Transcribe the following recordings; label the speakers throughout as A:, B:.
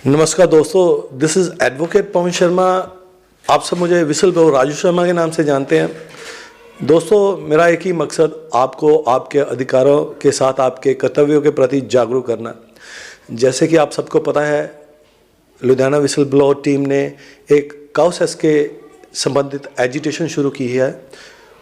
A: नमस्कार दोस्तों, this is advocate Pawan Sharma. आप सब मुझे विसल ब्लोअर राजू शर्मा के नाम से जानते हैं। दोस्तों, मेरा एक ही मकसद आपको आपके अधिकारों के साथ आपके कर्तव्यों के प्रति जागरूक करना। जैसे कि आप सबको पता है, लुधियाना विसल ब्लोअर टीम ने एक काउ सेस के संबंधित एजिटेशन शुरू की है।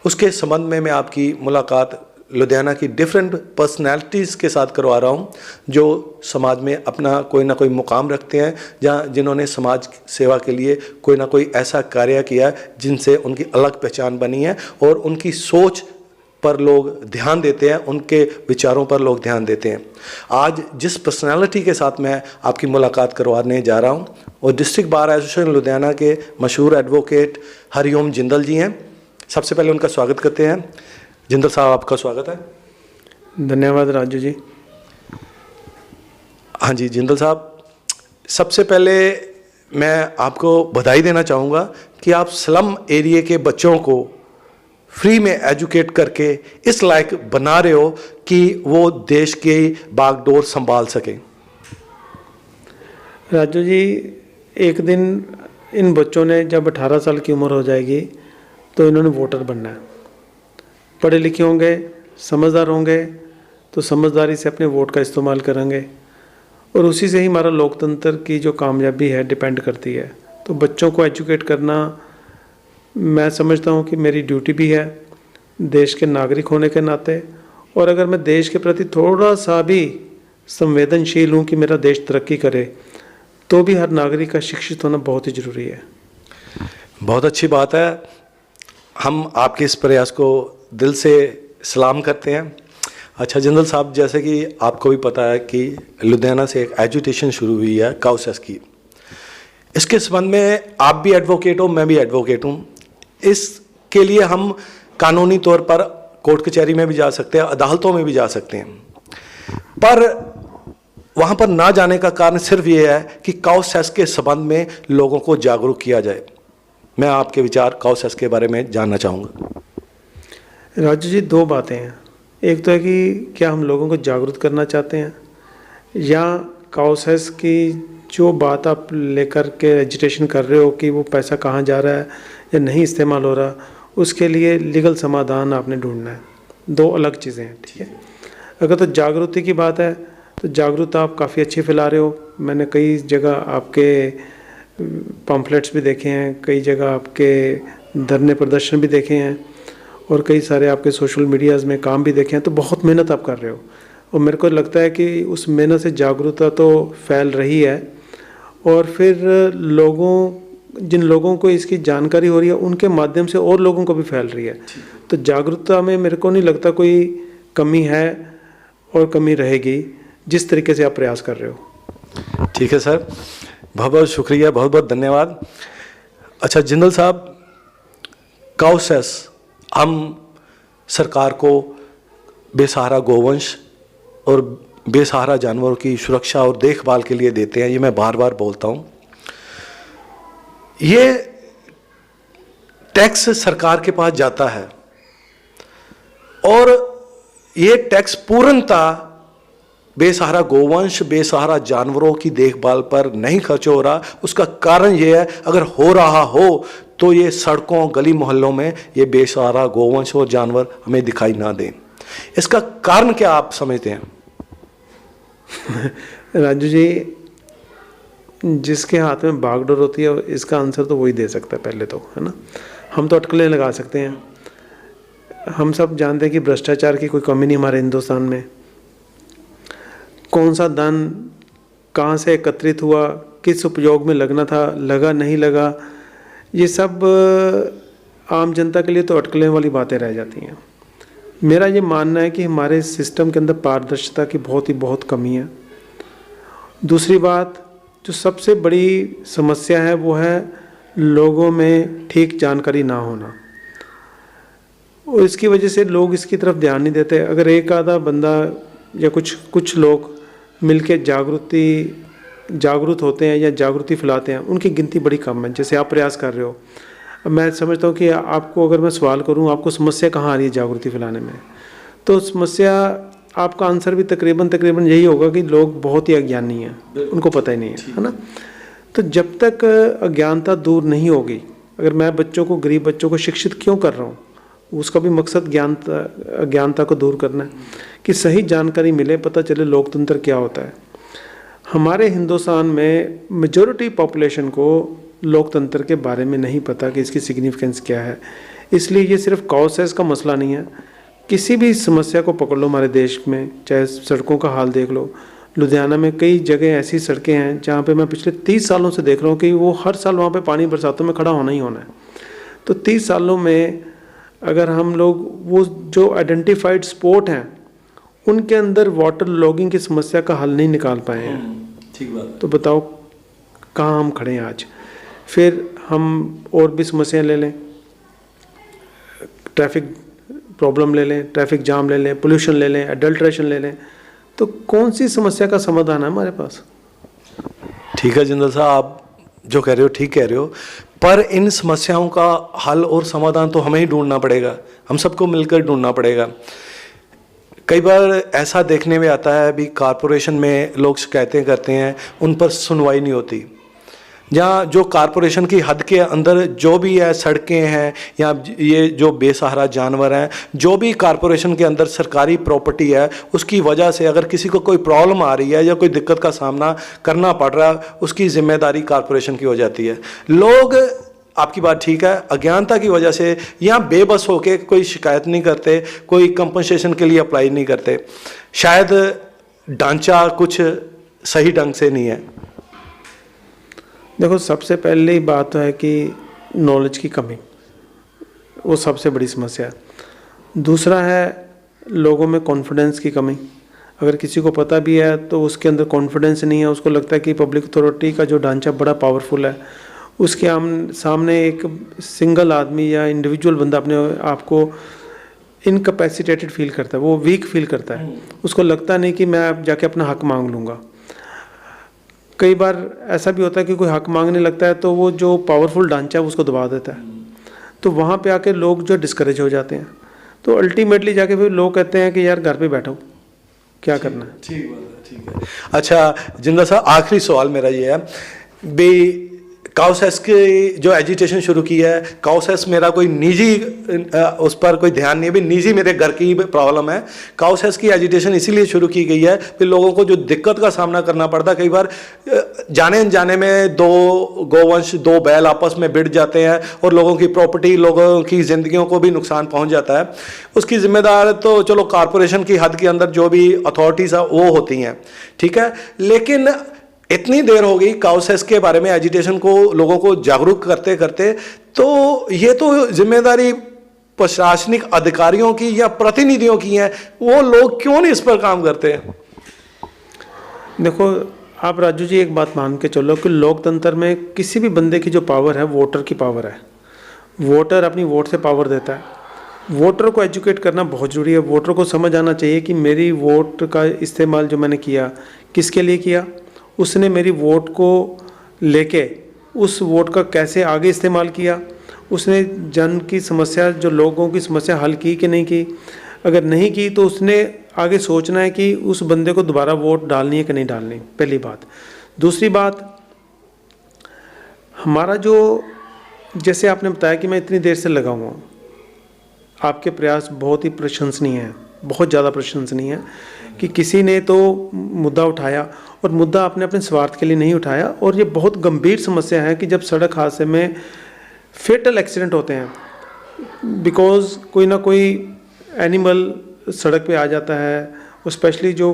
A: उसके संबंध में मैं आपकी मुलाकात लुधियाना की डिफरेंट पर्सनैलिटीज़ के साथ करवा रहा हूँ, जो समाज में अपना कोई ना कोई मुकाम रखते हैं, जहाँ जिन्होंने समाज सेवा के लिए कोई ना कोई ऐसा कार्य किया है जिनसे उनकी अलग पहचान बनी है और उनकी सोच पर लोग ध्यान देते हैं, उनके विचारों पर लोग ध्यान देते हैं। आज जिस पर्सनालिटी के साथ मैं आपकी मुलाकात करवाने जा रहा हूँ वो डिस्ट्रिक्ट बार एसोसिएशन लुधियाना के मशहूर एडवोकेट हरिओम जिंदल जी हैं। सबसे पहले उनका स्वागत करते हैं। जिंदल साहब, आपका स्वागत है।
B: धन्यवाद राजू जी।
A: हाँ जी जिंदल साहब, सबसे पहले मैं आपको बधाई देना चाहूँगा कि आप स्लम एरिया के बच्चों को फ्री में एजुकेट करके इस लायक बना रहे हो कि वो देश की बागडोर संभाल सकें।
B: राजू जी, एक दिन इन बच्चों ने जब 18 साल की उम्र हो जाएगी तो इन्होंने वोटर बनना है। पढ़े लिखे होंगे, समझदार होंगे तो समझदारी से अपने वोट का इस्तेमाल करेंगे और उसी से ही हमारा लोकतंत्र की जो कामयाबी है डिपेंड करती है। तो बच्चों को एजुकेट करना मैं समझता हूँ कि मेरी ड्यूटी भी है देश के नागरिक होने के नाते। और अगर मैं देश के प्रति थोड़ा सा भी संवेदनशील हूँ कि मेरा देश तरक्की करे, तो भी हर नागरिक का शिक्षित होना बहुत ही ज़रूरी है।
A: बहुत अच्छी बात है। हम आपके इस प्रयास को दिल से सलाम करते हैं। अच्छा जिंदल साहब, जैसे कि आपको भी पता है कि लुधियाना से एक एजुटेशन शुरू हुई है काउ सेस की। इसके संबंध में आप भी एडवोकेट हो, मैं भी एडवोकेट हूँ। इसके लिए हम कानूनी तौर पर कोर्ट कचहरी में भी जा सकते हैं, अदालतों में भी जा सकते हैं, पर वहाँ पर ना जाने का कारण सिर्फ ये है कि काउ सेस के संबंध में लोगों को जागरूक किया जाए। मैं आपके विचार काउ सेस के बारे में जानना चाहूँगा।
B: राजू जी, दो बातें हैं। एक तो है कि क्या हम लोगों को जागरूक करना चाहते हैं, या काउ सेस की जो बात आप लेकर के एजिटेशन कर रहे हो कि वो पैसा कहाँ जा रहा है या नहीं इस्तेमाल हो रहा, उसके लिए लीगल समाधान आपने ढूंढना है। दो अलग चीज़ें हैं, ठीक है। अगर तो जागरूकता की बात है तो जागरूकता आप काफ़ी अच्छी फैला रहे हो। मैंने कई जगह आपके पम्फलेट्स भी देखे हैं, कई जगह आपके धरने प्रदर्शन भी देखे हैं और कई सारे आपके सोशल मीडियाज़ में काम भी देखे हैं। तो बहुत मेहनत आप कर रहे हो और मेरे को लगता है कि उस मेहनत से जागरूकता तो फैल रही है और फिर जिन लोगों को इसकी जानकारी हो रही है उनके माध्यम से और लोगों को भी फैल रही है। तो जागरूकता में मेरे को नहीं लगता कोई कमी है और कमी रहेगी, जिस तरीके से आप प्रयास कर रहे हो।
A: ठीक है सर, बहुत बहुत शुक्रिया, बहुत बहुत धन्यवाद। अच्छा जिंदल साहब, काउ सेस हम सरकार को बेसहारा गोवंश और बेसहारा जानवरों की सुरक्षा और देखभाल के लिए देते हैं। ये मैं बार बार बोलता हूँ। ये टैक्स सरकार के पास जाता है और ये टैक्स पूर्णतः बेसहारा गोवंश, बेसहारा जानवरों की देखभाल पर नहीं खर्च हो रहा। उसका कारण ये है, अगर हो रहा हो तो ये सड़कों गली मोहल्लों में ये बेसहारा गोवंश और जानवर हमें दिखाई ना दें। इसका कारण क्या आप समझते हैं?
B: राजू जी, जिसके हाथ में बागडोर होती है इसका आंसर तो वही दे सकता है पहले तो, है ना। हम तो अटकलें लगा सकते हैं। हम सब जानते हैं कि भ्रष्टाचार की कोई कमी नहीं हमारे हिंदुस्तान में। कौन सा धन कहाँ से एकत्रित हुआ, किस उपयोग में लगना था, लगा नहीं लगा, ये सब आम जनता के लिए तो अटकलें वाली बातें रह जाती हैं। मेरा ये मानना है कि हमारे सिस्टम के अंदर पारदर्शिता की बहुत कमी है। दूसरी बात, जो सबसे बड़ी समस्या है वो है लोगों में ठीक जानकारी ना होना और इसकी वजह से लोग इसकी तरफ ध्यान नहीं देते। अगर एक आधा बंदा या कुछ लोग मिलके जागरूक होते हैं या जागृति फैलाते हैं, उनकी गिनती बड़ी कम है, जैसे आप प्रयास कर रहे हो। अब मैं समझता हूँ कि आपको अगर मैं सवाल करूँ आपको समस्या कहाँ आ रही है जागृति फैलाने में, तो समस्या आपका आंसर भी तकरीबन यही होगा कि लोग बहुत ही अज्ञानी हैं, उनको पता ही नहीं है ना। तो जब तक अज्ञानता दूर नहीं होगी, अगर मैं बच्चों को, गरीब बच्चों को शिक्षित क्यों कर रहा हूँ, उसका भी मकसद अज्ञानता को दूर करना है कि सही जानकारी मिले, पता चले लोकतंत्र क्या होता है। हमारे हिंदुस्तान में मेजॉरिटी पॉपुलेशन को लोकतंत्र के बारे में नहीं पता कि इसकी सिग्निफिकेंस क्या है। इसलिए ये सिर्फ कॉसेस का मसला नहीं है, किसी भी समस्या को पकड़ लो हमारे देश में, चाहे सड़कों का हाल देख लो। लुधियाना में कई जगह ऐसी सड़कें हैं जहाँ पे मैं पिछले 30 सालों से देख रहा हूँ कि वो हर साल वहाँ पे पानी बरसातों में खड़ा होना ही होना है। तो 30 सालों में अगर हम लोग वो जो आइडेंटिफाइड स्पॉट हैं उनके अंदर वाटर लॉगिंग की समस्या का हल नहीं निकाल पाए हैं,
A: ठीक बात।
B: तो बताओ कहाँ हम खड़े हैं आज। फिर हम और भी समस्याएं ले लें, ट्रैफिक प्रॉब्लम ले लें, ट्रैफिक जाम ले लें, पोल्यूशन ले लें, अडल्ट्रेशन ले लें, तो कौन सी समस्या का समाधान है हमारे पास?
A: ठीक है जिंदल साहब, आप जो कह रहे हो ठीक कह रहे हो, पर इन समस्याओं का हल और समाधान तो हमें ही ढूंढना पड़ेगा, हम सबको मिलकर ढूंढना पड़ेगा। कई बार ऐसा देखने में आता है अभी कॉरपोरेशन में लोग शिकायतें करते हैं, उन पर सुनवाई नहीं होती। जहाँ जो कॉरपोरेशन की हद के अंदर जो भी है, सड़कें हैं या ये जो बेसहारा जानवर हैं, जो भी कॉरपोरेशन के अंदर सरकारी प्रॉपर्टी है, उसकी वजह से अगर किसी को कोई प्रॉब्लम आ रही है या कोई दिक्कत का सामना करना पड़ रहा है, उसकी जिम्मेदारी कॉरपोरेशन की हो जाती है। लोग, आपकी बात ठीक है, अज्ञानता की वजह से यहाँ बेबस होके कोई शिकायत नहीं करते, कोई कंपनसेशन के लिए अप्लाई नहीं करते। शायद ढांचा कुछ सही ढंग से नहीं है।
B: देखो, सबसे पहली बात है कि नॉलेज की कमी, वो सबसे बड़ी समस्या है। दूसरा है लोगों में कॉन्फिडेंस की कमी। अगर किसी को पता भी है तो उसके अंदर कॉन्फिडेंस नहीं है, उसको लगता है कि पब्लिक अथॉरिटी का जो ढांचा बड़ा पावरफुल है, उसके सामने एक सिंगल आदमी या इंडिविजुअल बंदा अपने आप को इनकैपेसिटेटेड फील करता है, वो वीक फील करता है। उसको लगता नहीं कि मैं जाके अपना हक मांग लूँगा। कई बार ऐसा भी होता है कि कोई हक मांगने लगता है तो वो जो पावरफुल ढांचा है उसको दबा देता है, तो वहाँ पे आके लोग जो डिस्करेज हो जाते हैं। तो अल्टीमेटली जाके फिर लोग कहते हैं कि यार घर पे बैठो, क्या करना है। ठीक बात है, ठीक है।
A: अच्छा जिंदा साहब, आखिरी सवाल मेरा ये है भी, काउसेस की जो एजिटेशन शुरू की है, काउसेस मेरा कोई निजी उस पर कोई ध्यान नहीं है, भी निजी मेरे घर की प्रॉब्लम है। काउसेस की एजिटेशन इसीलिए शुरू की गई है कि लोगों को जो दिक्कत का सामना करना पड़ता है, कई बार जाने अनजाने में दो गोवंश, दो बैल आपस में भिड़ जाते हैं और लोगों की प्रॉपर्टी, लोगों की जिंदगियों को भी नुकसान पहुंच जाता है। उसकी जिम्मेदार तो चलो कॉरपोरेशन की हद के अंदर जो भी अथॉरिटीज़ है वो होती हैं, ठीक है, लेकिन इतनी देर हो गई काउसेस के बारे में एजिटेशन को लोगों को जागरूक करते करते, तो ये तो जिम्मेदारी प्रशासनिक अधिकारियों की या प्रतिनिधियों की है, वो लोग क्यों नहीं इस पर काम करते हैं?
B: देखो आप राजू जी, एक बात मान के चलो कि लोकतंत्र में किसी भी बंदे की जो पावर है, वोटर की पावर है। वोटर अपनी वोट से पावर देता है। वोटर को एजुकेट करना बहुत ज़रूरी है। वोटर को समझ आना चाहिए कि मेरी वोट का इस्तेमाल जो मैंने किया किसके लिए किया, उसने मेरी वोट को लेके उस वोट का कैसे आगे इस्तेमाल किया, उसने जन की समस्या, जो लोगों की समस्या हल की कि नहीं की। अगर नहीं की तो उसने आगे सोचना है कि उस बंदे को दोबारा वोट डालनी है कि नहीं डालनी, पहली बात। दूसरी बात, हमारा जो, जैसे आपने बताया कि मैं इतनी देर से लगा हुआ हूँ, आपके प्रयास बहुत ही प्रशंसनीय हैं, बहुत ज़्यादा प्रशंसनीय है कि किसी ने तो मुद्दा उठाया और मुद्दा आपने अपने स्वार्थ के लिए नहीं उठाया। और ये बहुत गंभीर समस्या है कि जब सड़क हादसे में फेटल एक्सीडेंट होते हैं, बिकॉज कोई ना कोई एनिमल सड़क पे आ जाता है, और स्पेशली जो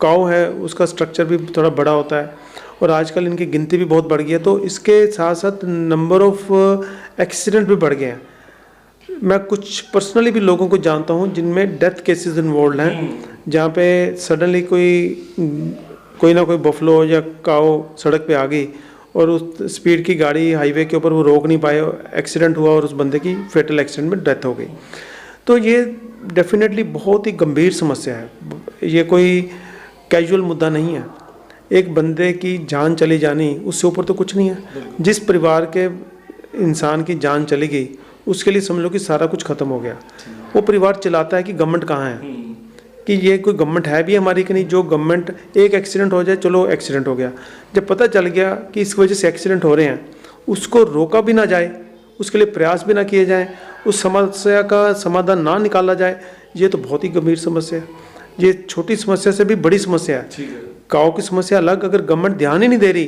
B: काऊ है उसका स्ट्रक्चर भी थोड़ा बड़ा होता है और आजकल इनकी गिनती भी बहुत बढ़ गई है, तो इसके साथ साथ नंबर ऑफ एक्सीडेंट भी बढ़ गए हैं। मैं कुछ पर्सनली भी लोगों को जानता हूं जिनमें डेथ केसेस इन्वॉल्व हैं, जहां पे सडनली कोई ना कोई बफलो या काऊ सड़क पे आ गई और उस स्पीड की गाड़ी हाईवे के ऊपर वो रोक नहीं पाए, एक्सीडेंट हुआ और उस बंदे की फेटल एक्सीडेंट में डेथ हो गई। तो ये डेफिनेटली बहुत ही गंभीर समस्या है, ये कोई कैजुअल मुद्दा नहीं है। एक बंदे की जान चली जानी, उससे ऊपर तो कुछ नहीं है। जिस परिवार के इंसान की जान चली गई उसके लिए समझ लो कि सारा कुछ खत्म हो गया। वो परिवार चलाता है कि गवर्नमेंट कहाँ है, कि ये कोई गवर्नमेंट है भी हमारी कि नहीं। जो गवर्नमेंट, एक एक्सीडेंट हो जाए, चलो एक्सीडेंट हो गया, जब पता चल गया कि इस वजह से एक्सीडेंट हो रहे हैं, उसको रोका भी ना जाए, उसके लिए प्रयास भी ना किए जाएं, उस समस्या का समाधान ना निकाला जाए, ये तो बहुत ही गंभीर समस्या है। ये छोटी समस्या से भी बड़ी समस्या है। काऊ की समस्या अलग, अगर गवर्नमेंट ध्यान ही नहीं दे रही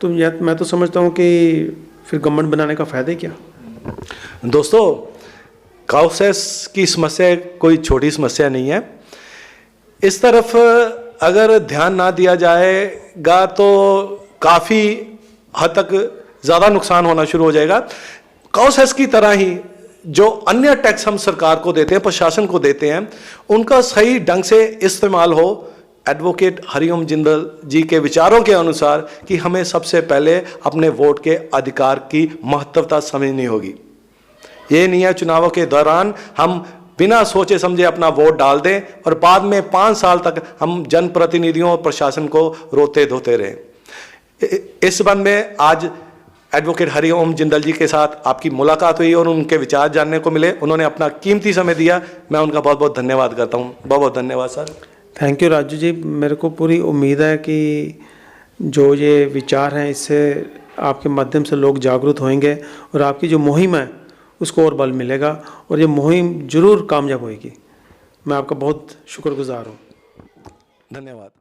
B: तो मैं तो समझता हूँ कि फिर गवर्नमेंट बनाने का फ़ायदा ही क्या।
A: दोस्तों, काउसेस की समस्या कोई छोटी समस्या नहीं है। इस तरफ अगर ध्यान ना दिया जाएगा तो काफ़ी हद तक ज़्यादा नुकसान होना शुरू हो जाएगा। काउसेस की तरह ही जो अन्य टैक्स हम सरकार को देते हैं, प्रशासन को देते हैं, उनका सही ढंग से इस्तेमाल हो। एडवोकेट हरिओम जिंदल जी के विचारों के अनुसार कि हमें सबसे पहले अपने वोट के अधिकार की महत्वता समझनी होगी। ये नहीं है चुनावों के दौरान हम बिना सोचे समझे अपना वोट डाल दें और बाद में 5 साल तक हम जनप्रतिनिधियों और प्रशासन को रोते धोते रहें। इस संबंध में आज एडवोकेट हरिओम जिंदल जी के साथ आपकी मुलाकात हुई और उनके विचार जानने को मिले। उन्होंने अपना कीमती समय दिया, मैं उनका बहुत बहुत धन्यवाद करता हूँ। बहुत बहुत धन्यवाद sir.
B: Thank you Raju ji. मेरे को पूरी उम्मीद है कि जो ये विचार हैं इससे आपके माध्यम से लोग जागरूक होंगे और आपकी जो मुहिम है उसको और बल मिलेगा और ये मुहिम ज़रूर कामयाब होएगी। मैं आपका बहुत शुक्रगुजार हूँ।
A: धन्यवाद।